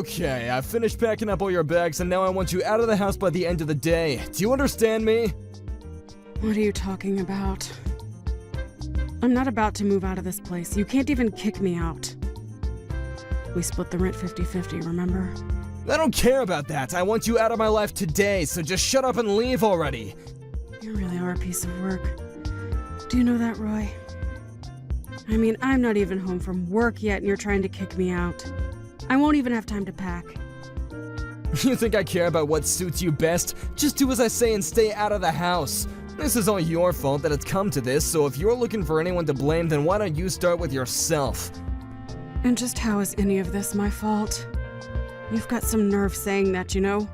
Okay, I've finished packing up all your bags and now I want you out of the house by the end of the day. Do you understand me? What are you talking about? I'm not about to move out of this place. You can't even kick me out. We split the rent 50-50, remember? I don't care about that. I want you out of my life today, so just shut up and leave already. You really are a piece of work. Do you know that, Roy? I mean, I'm not even home from work yet and you're trying to kick me out. I won't even have time to pack. You think I care about what suits you best? Just do as I say and stay out of the house. This is all your fault that it's come to this, so if you're looking for anyone to blame, then why don't you start with yourself? And just how is any of this my fault? You've got some nerve saying that, you know?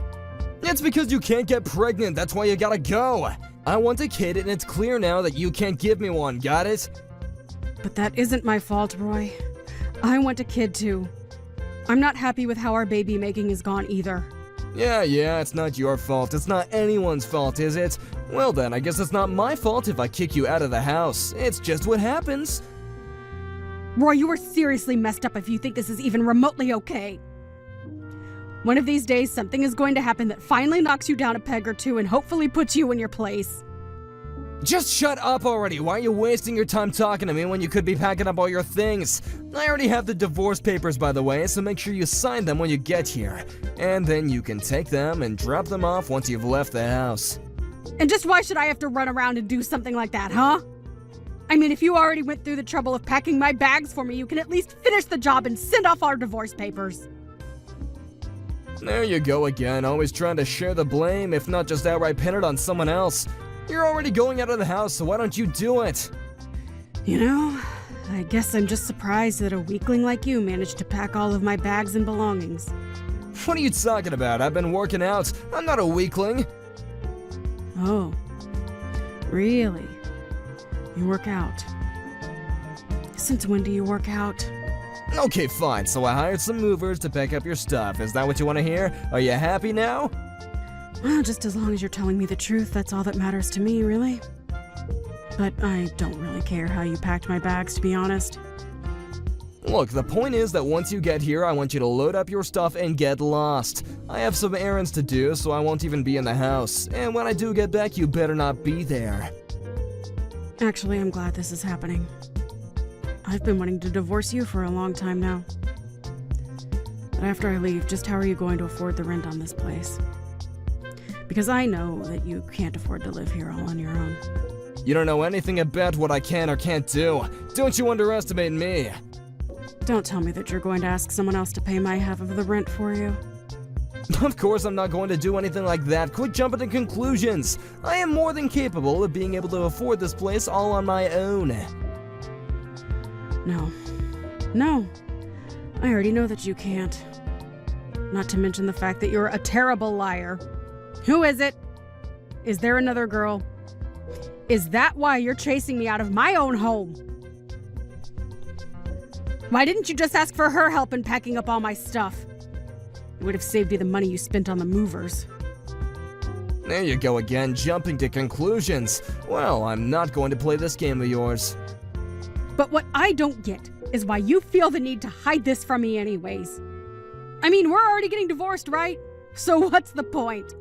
It's because you can't get pregnant, that's why you gotta go. I want a kid and it's clear now that you can't give me one, got it? But that isn't my fault, Roy. I want a kid too. I'm not happy with how our baby making has gone either. Yeah, it's not your fault. It's not anyone's fault, is it? Well then, I guess it's not my fault if I kick you out of the house. It's just what happens. Roy, you are seriously messed up if you think this is even remotely okay. One of these days, something is going to happen that finally knocks you down a peg or two and hopefully puts you in your place. Just shut up already. Why are you wasting your time talking to me when you could be packing up all your things? I already have the divorce papers, by the way, so make sure you sign them when you get here. And then you can take them and drop them off once you've left the house. And just why should I have to run around and do something like that, huh? I mean, if you already went through the trouble of packing my bags for me, you can at least finish the job and send off our divorce papers. There you go again, always trying to share the blame, if not just outright pin it on someone else. You're already going out of the house, so why don't you do it? You know, I guess I'm just surprised that a weakling like you managed to pack all of my bags and belongings. What are you talking about? I've been working out. I'm not a weakling. Oh, really? You work out? Since when do you work out? Okay, fine. So I hired some movers to pick up your stuff. Is that what you want to hear? Are you happy now? Well, just as long as you're telling me the truth, that's all that matters to me, really. But I don't really care how you packed my bags, to be honest. Look, the point is that once you get here, I want you to load up your stuff and get lost. I have some errands to do, so I won't even be in the house. And when I do get back, you better not be there. Actually, I'm glad this is happening. I've been wanting to divorce you for a long time now. But after I leave, just how are you going to afford the rent on this place? Because I know that you can't afford to live here all on your own. You don't know anything about what I can or can't do. Don't you underestimate me. Don't tell me that you're going to ask someone else to pay my half of the rent for you. Of course I'm not going to do anything like that. Quit jumping to conclusions. I am more than capable of being able to afford this place all on my own. No. I already know that you can't. Not to mention the fact that you're a terrible liar. Who is it? Is there another girl? Is that why you're chasing me out of my own home? Why didn't you just ask for her help in packing up all my stuff? It would have saved you the money you spent on the movers. There you go again, jumping to conclusions. Well, I'm not going to play this game of yours. But what I don't get is why you feel the need to hide this from me anyways. I mean, we're already getting divorced, right? So what's the point?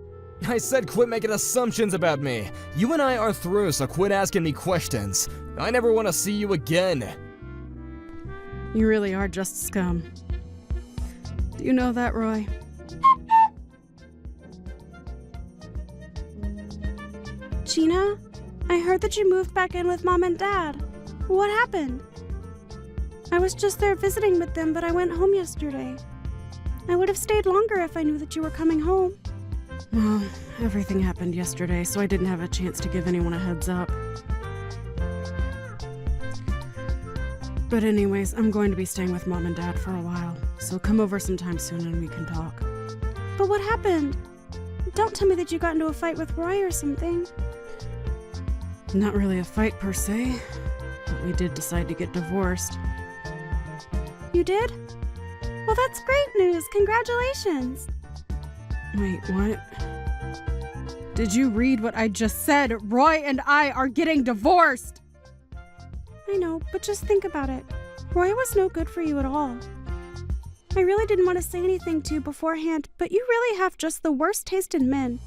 I said quit making assumptions about me. You and I are through, so quit asking me questions. I never want to see you again. You really are just scum. Do you know that, Roy? Gina, I heard that you moved back in with Mom and Dad. What happened? I was just there visiting with them, but I went home yesterday. I would have stayed longer if I knew that you were coming home. Well, everything happened yesterday, so I didn't have a chance to give anyone a heads up. But anyways, I'm going to be staying with Mom and Dad for a while, so come over sometime soon and we can talk. But what happened? Don't tell me that you got into a fight with Roy or something. Not really a fight per se, but we did decide to get divorced. You did? Well, that's great news. Congratulations. Wait, what? Did you read what I just said? Roy and I are getting divorced! I know, but just think about it. Roy was no good for you at all. I really didn't want to say anything to you beforehand, but you really have just the worst taste in men.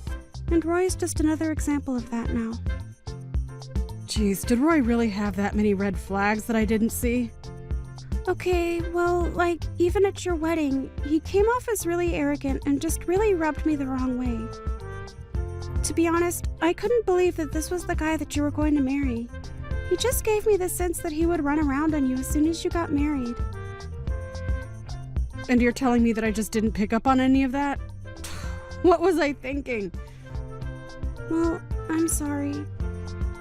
And Roy is just another example of that now. Jeez, did Roy really have that many red flags that I didn't see? Okay, well, like, even at your wedding, he came off as really arrogant and just really rubbed me the wrong way. To be honest, I couldn't believe that this was the guy that you were going to marry. He just gave me the sense that he would run around on you as soon as you got married. And you're telling me that I just didn't pick up on any of that? What was I thinking? Well, I'm sorry.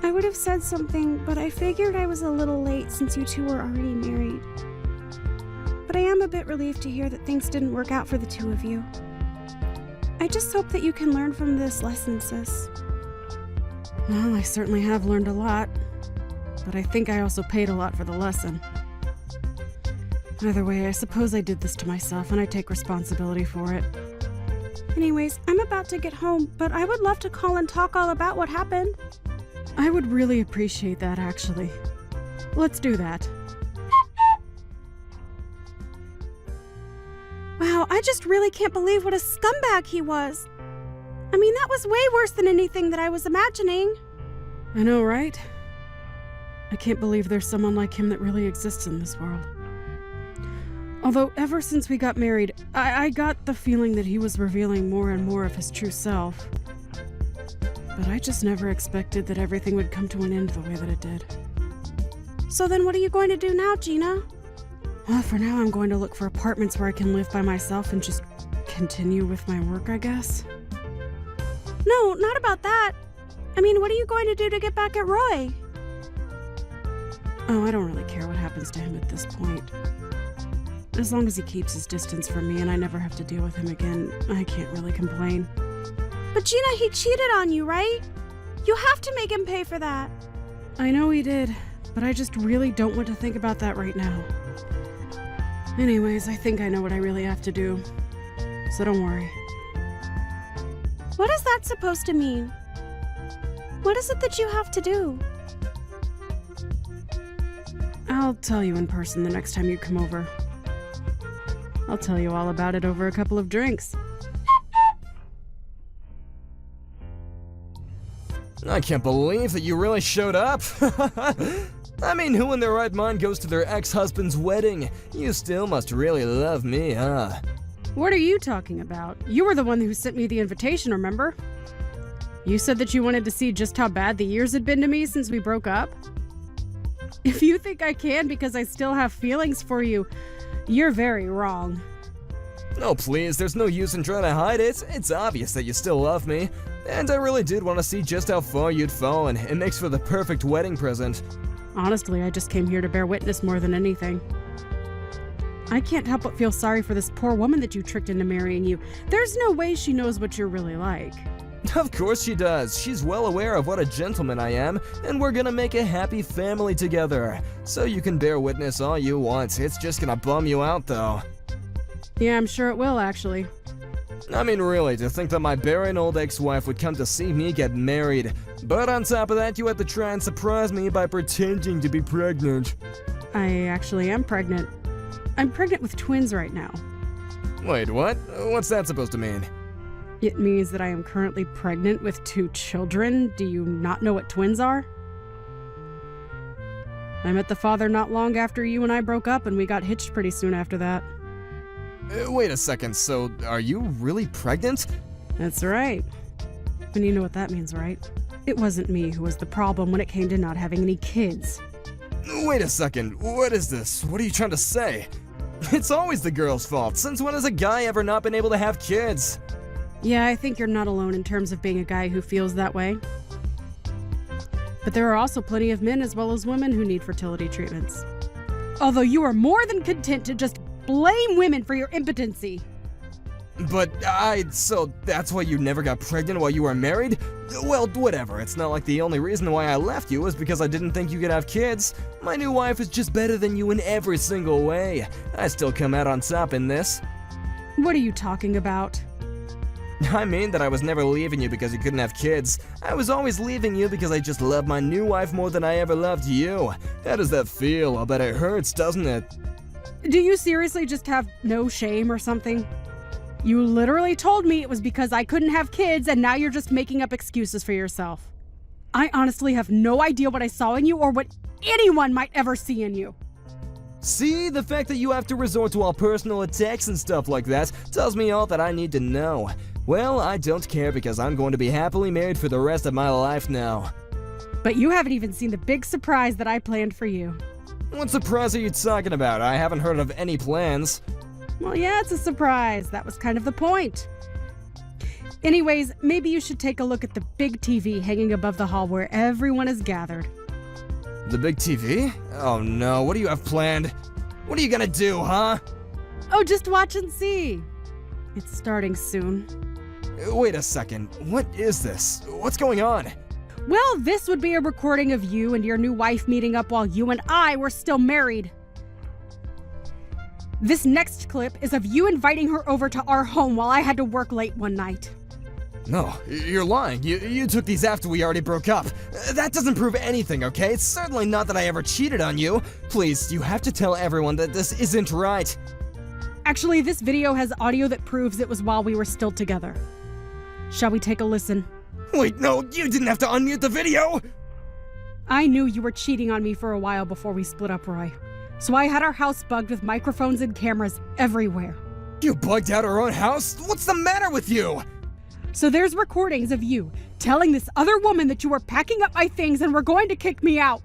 I would have said something, but I figured I was a little late since you two were already married. But I am a bit relieved to hear that things didn't work out for the two of you. I just hope that you can learn from this lesson, sis. Well, I certainly have learned a lot, but I think I also paid a lot for the lesson. Either way, I suppose I did this to myself, and I take responsibility for it. Anyways, I'm about to get home, but I would love to call and talk all about what happened. I would really appreciate that, actually. Let's do that. Wow, I just really can't believe what a scumbag he was. I mean, that was way worse than anything that I was imagining. I know, right? I can't believe there's someone like him that really exists in this world. Although, ever since we got married, I got the feeling that he was revealing more and more of his true self. But I just never expected that everything would come to an end the way that it did. So then what are you going to do now, Gina? Well, for now I'm going to look for apartments where I can live by myself and just continue with my work, I guess. No, not about that. I mean, what are you going to do to get back at Roy? Oh, I don't really care what happens to him at this point. As long as he keeps his distance from me and I never have to deal with him again, I can't really complain. But Gina, he cheated on you, right? You have to make him pay for that. I know he did, but I just really don't want to think about that right now. Anyways, I think I know what I really have to do. So don't worry. What is that supposed to mean? What is it that you have to do? I'll tell you in person the next time you come over. I'll tell you all about it over a couple of drinks. I can't believe that you really showed up. I mean, who in their right mind goes to their ex-husband's wedding? You still must really love me, huh? What are you talking about? You were the one who sent me the invitation, remember? You said that you wanted to see just how bad the years had been to me since we broke up? If you think I can because I still have feelings for you, you're very wrong. No, please, there's no use in trying to hide it. It's obvious that you still love me. And I really did want to see just how far you'd fallen. It makes for the perfect wedding present. Honestly, I just came here to bear witness more than anything. I can't help but feel sorry for this poor woman that you tricked into marrying you. There's no way she knows what you're really like. Of course she does. She's well aware of what a gentleman I am, and we're gonna make a happy family together. So you can bear witness all you want. It's just gonna bum you out, though. Yeah, I'm sure it will, actually. I mean, really, to think that my barren old ex-wife would come to see me get married. But on top of that, you had to try and surprise me by pretending to be pregnant. I actually am pregnant. I'm pregnant with twins right now. Wait, what? What's that supposed to mean? It means that I am currently pregnant with 2 children. Do you not know what twins are? I met the father not long after you and I broke up, and we got hitched pretty soon after that. Wait a second, so are you really pregnant? That's right. And you know what that means, right? It wasn't me who was the problem when it came to not having any kids. Wait a second, what is this? What are you trying to say? It's always the girl's fault. Since when has a guy ever not been able to have kids? Yeah, I think you're not alone in terms of being a guy who feels that way. But there are also plenty of men as well as women who need fertility treatments. Although you are more than content to just blame women for your impotency. But so that's why you never got pregnant while you were married? Well, whatever. It's not like the only reason why I left you was because I didn't think you could have kids. My new wife is just better than you in every single way. I still come out on top in this. What are you talking about? I mean that I was never leaving you because you couldn't have kids. I was always leaving you because I just love my new wife more than I ever loved you. How does that feel? I bet it hurts, doesn't it? Do you seriously just have no shame or something? You literally told me it was because I couldn't have kids, and now you're just making up excuses for yourself. I honestly have no idea what I saw in you or what anyone might ever see in you. See, the fact that you have to resort to all personal attacks and stuff like that tells me all that I need to know. Well, I don't care because I'm going to be happily married for the rest of my life now. But you haven't even seen the big surprise that I planned for you. What surprise are you talking about? I haven't heard of any plans. Well, yeah, it's a surprise. That was kind of the point. Anyways, maybe you should take a look at the big TV hanging above the hall where everyone is gathered. The big TV? Oh no, what do you have planned? What are you gonna do, huh? Oh, just watch and see. It's starting soon. Wait a second, what is this? What's going on? Well, this would be a recording of you and your new wife meeting up while you and I were still married. This next clip is of you inviting her over to our home while I had to work late one night. No, you're lying. You took these after we already broke up. That doesn't prove anything, okay? It's certainly not that I ever cheated on you. Please, you have to tell everyone that this isn't right. Actually, this video has audio that proves it was while we were still together. Shall we take a listen? Wait, no, you didn't have to unmute the video! I knew you were cheating on me for a while before we split up, Roy. So I had our house bugged with microphones and cameras everywhere. You bugged out our own house? What's the matter with you? So there's recordings of you telling this other woman that you were packing up my things and were going to kick me out.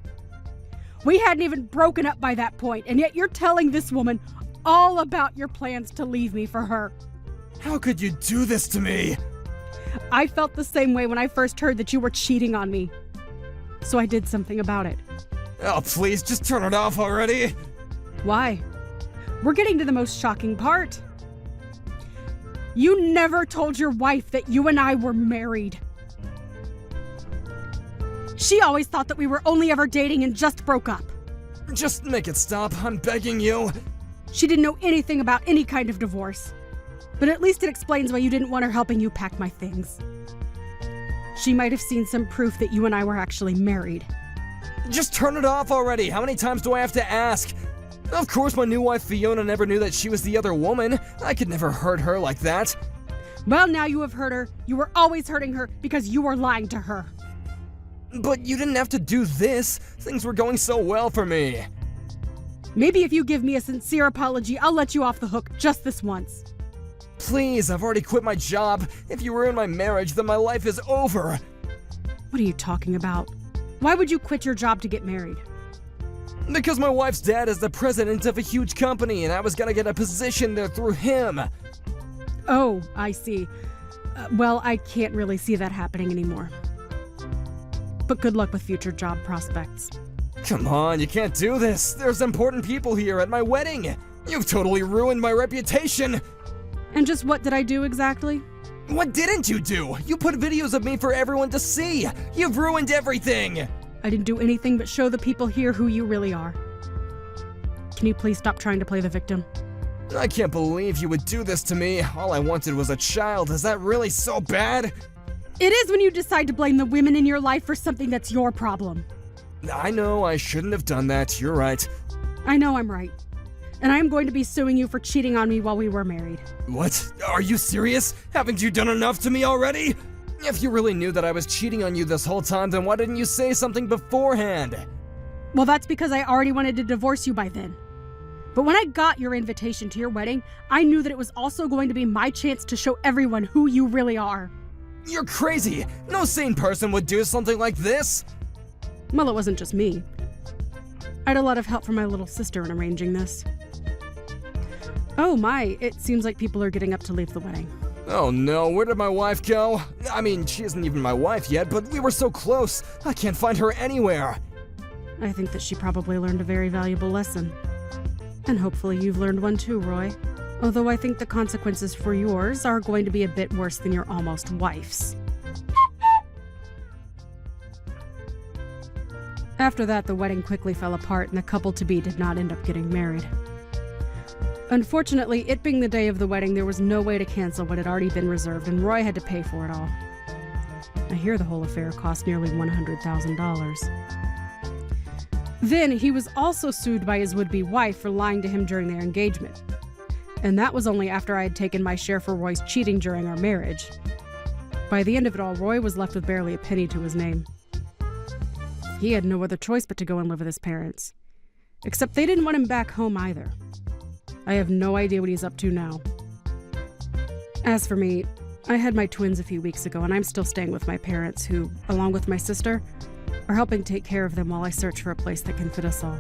We hadn't even broken up by that point, and yet you're telling this woman all about your plans to leave me for her. How could you do this to me? I felt the same way when I first heard that you were cheating on me. So I did something about it. Oh, please, just turn it off already. Why? We're getting to the most shocking part. You never told your wife that you and I were married. She always thought that we were only ever dating and just broke up. Just make it stop, I'm begging you. She didn't know anything about any kind of divorce. But at least it explains why you didn't want her helping you pack my things. She might have seen some proof that you and I were actually married. Just turn it off already. How many times do I have to ask? Of course, my new wife Fiona never knew that she was the other woman. I could never hurt her like that. Well, now you have hurt her. You were always hurting her because you were lying to her. But you didn't have to do this. Things were going so well for me. Maybe if you give me a sincere apology, I'll let you off the hook just this once. Please, I've already quit my job. If you ruin my marriage, then my life is over. What are you talking about? Why would you quit your job to get married? Because my wife's dad is the president of a huge company and I was gonna get a position there through him. Oh, I see. Well, I can't really see that happening anymore. But good luck with future job prospects. Come on, you can't do this. There's important people here at my wedding. You've totally ruined my reputation. And just what did I do exactly? What didn't you do? You put videos of me for everyone to see. You've ruined everything. I didn't do anything but show the people here who you really are. Can you please stop trying to play the victim? I can't believe you would do this to me. All I wanted was a child. Is that really so bad? It is when you decide to blame the women in your life for something that's your problem. I know I shouldn't have done that. You're right. I know I'm right. And I'm going to be suing you for cheating on me while we were married. What? Are you serious? Haven't you done enough to me already? If you really knew that I was cheating on you this whole time, then why didn't you say something beforehand? Well, that's because I already wanted to divorce you by then. But when I got your invitation to your wedding, I knew that it was also going to be my chance to show everyone who you really are. You're crazy! No sane person would do something like this! Well, it wasn't just me. I had a lot of help from my little sister in arranging this. Oh my, it seems like people are getting up to leave the wedding. Oh no, where did my wife go? I mean, she isn't even my wife yet, but we were so close. I can't find her anywhere. I think that she probably learned a very valuable lesson. And hopefully you've learned one too, Roy. Although I think the consequences for yours are going to be a bit worse than your almost wife's. After that, the wedding quickly fell apart and the couple-to-be did not end up getting married. Unfortunately, it being the day of the wedding, there was no way to cancel what had already been reserved, and Roy had to pay for it all. I hear the whole affair cost nearly $100,000. Then he was also sued by his would-be wife for lying to him during their engagement. And that was only after I had taken my share for Roy's cheating during our marriage. By the end of it all, Roy was left with barely a penny to his name. He had no other choice but to go and live with his parents. Except they didn't want him back home either. I have no idea what he's up to now. As for me, I had my twins a few weeks ago, and I'm still staying with my parents who, along with my sister, are helping take care of them while I search for a place that can fit us all.